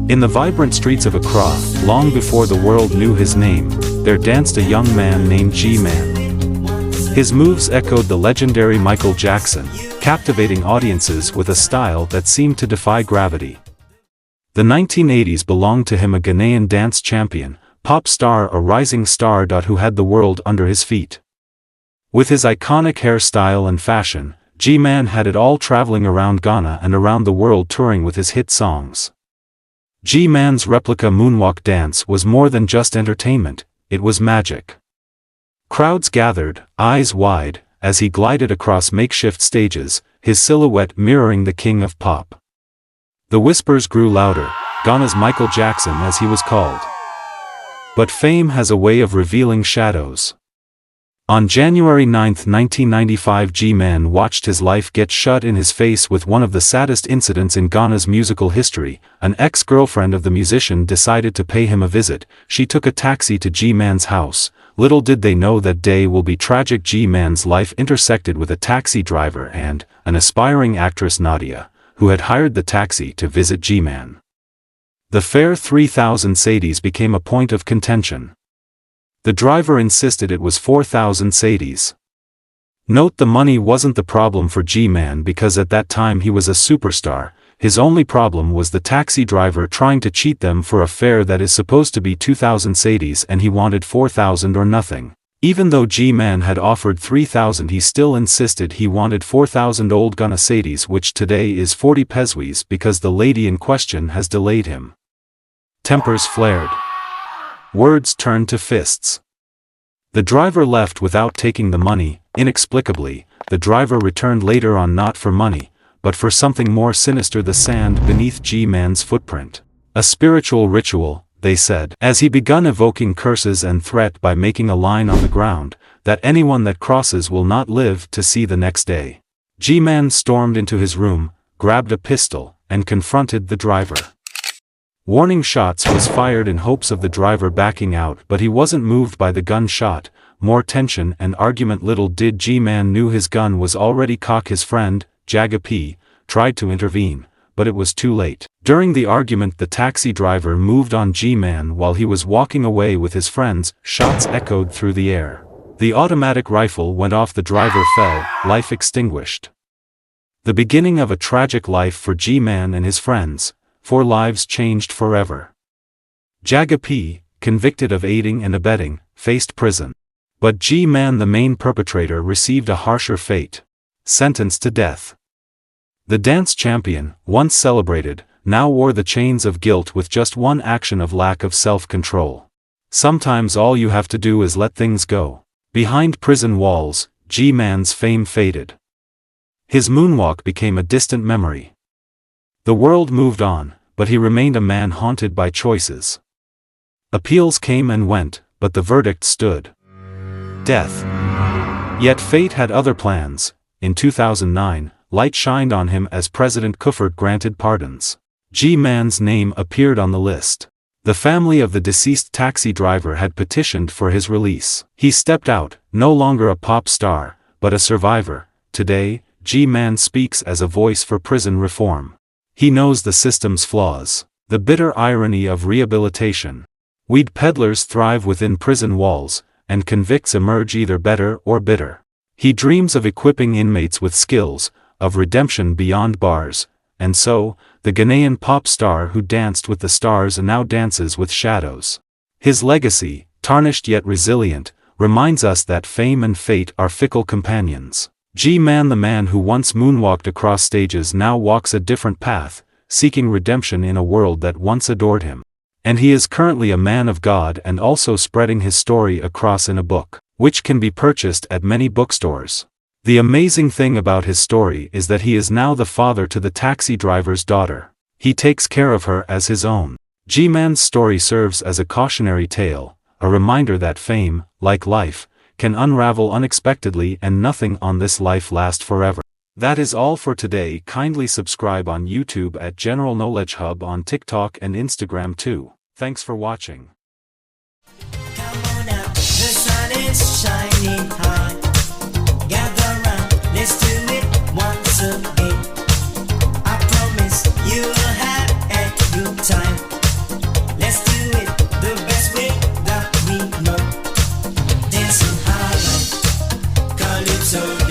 In the vibrant streets of Accra, long before the world knew his name, there danced a young man named Gman. His moves echoed the legendary Michael Jackson, captivating audiences with a style that seemed to defy gravity. The 1980s belonged to him, a Ghanaian dance champion, pop star, a rising star who had the world under his feet. With his iconic hairstyle and fashion, Gman had it all, traveling around Ghana and around the world touring with his hit songs. Gman's replica moonwalk dance was more than just entertainment, it was magic. Crowds gathered, eyes wide, as he glided across makeshift stages, his silhouette mirroring the king of pop. The whispers grew louder, Ghana's Michael Jackson as he was called. But fame has a way of revealing shadows. On January 9, 1995, Gman watched his life get shut in his face with one of the saddest incidents in Ghana's musical history. An ex-girlfriend of the musician decided to pay him a visit. She took a taxi to Gman's house. Little did they know that day will be tragic. Gman's life intersected with a taxi driver and an aspiring actress, Nadia, who had hired the taxi to visit Gman. The fare, 3,000 cedis, became a point of contention. The driver insisted it was 4,000 cedis. Note, the money wasn't the problem for Gman because at that time he was a superstar. His only problem was the taxi driver trying to cheat them for a fare that is supposed to be 2,000 cedis, and he wanted 4,000 or nothing. Even though Gman had offered 3,000, he still insisted he wanted 4,000 old Ghana cedis, which today is 40 pesewas, because the lady in question has delayed him. Tempers flared. Words turned to fists. The driver left without taking the money. Inexplicably, the driver returned later on, not for money, but for something more sinister: the sand beneath Gman's footprint. A spiritual ritual, they said, as he began evoking curses and threat by making a line on the ground, that anyone that crosses will not live to see the next day. Gman stormed into his room, grabbed a pistol, and confronted the driver. Warning shots was fired in hopes of the driver backing out, but he wasn't moved by the gunshot. More tension and argument. Little did Gman knew his gun was already cocked. His friend, Jaga P, tried to intervene, but it was too late. During the argument, the taxi driver moved on Gman while he was walking away with his friends. Shots echoed through the air. The automatic rifle went off, the driver fell, life extinguished. The beginning of a tragic life for Gman and his friends. 4 lives changed forever. Jaga P, convicted of aiding and abetting, faced prison. But Gman, the main perpetrator, received a harsher fate. Sentenced to death. The dance champion, once celebrated, now wore the chains of guilt with just one action of lack of self-control. Sometimes all you have to do is let things go. Behind prison walls, Gman's fame faded. His moonwalk became a distant memory. The world moved on, but he remained a man haunted by choices. Appeals came and went, but the verdict stood. Death. Yet fate had other plans. In 2009, light shined on him as President Kufuor granted pardons. Gman's name appeared on the list. The family of the deceased taxi driver had petitioned for his release. He stepped out, no longer a pop star, but a survivor. Today, Gman speaks as a voice for prison reform. He knows the system's flaws, the bitter irony of rehabilitation. Weed peddlers thrive within prison walls, and convicts emerge either better or bitter. He dreams of equipping inmates with skills, of redemption beyond bars, and so, the Ghanaian pop star who danced with the stars and now dances with shadows. His legacy, tarnished yet resilient, reminds us that fame and fate are fickle companions. Gman, the man who once moonwalked across stages, now walks a different path, seeking redemption in a world that once adored him. And he is currently a man of God and also spreading his story across in a book, which can be purchased at many bookstores. The amazing thing about his story is that he is now the father to the taxi driver's daughter. He takes care of her as his own. Gman's story serves as a cautionary tale, a reminder that fame, like life, can unravel unexpectedly and nothing on this life lasts forever. That is all for today. Kindly subscribe on YouTube at General Knowledge Hub, on TikTok and Instagram too. Thanks for watching. Come on out, the sun is shining high. Gather round, let's do it once again. I promise you will have a good time. so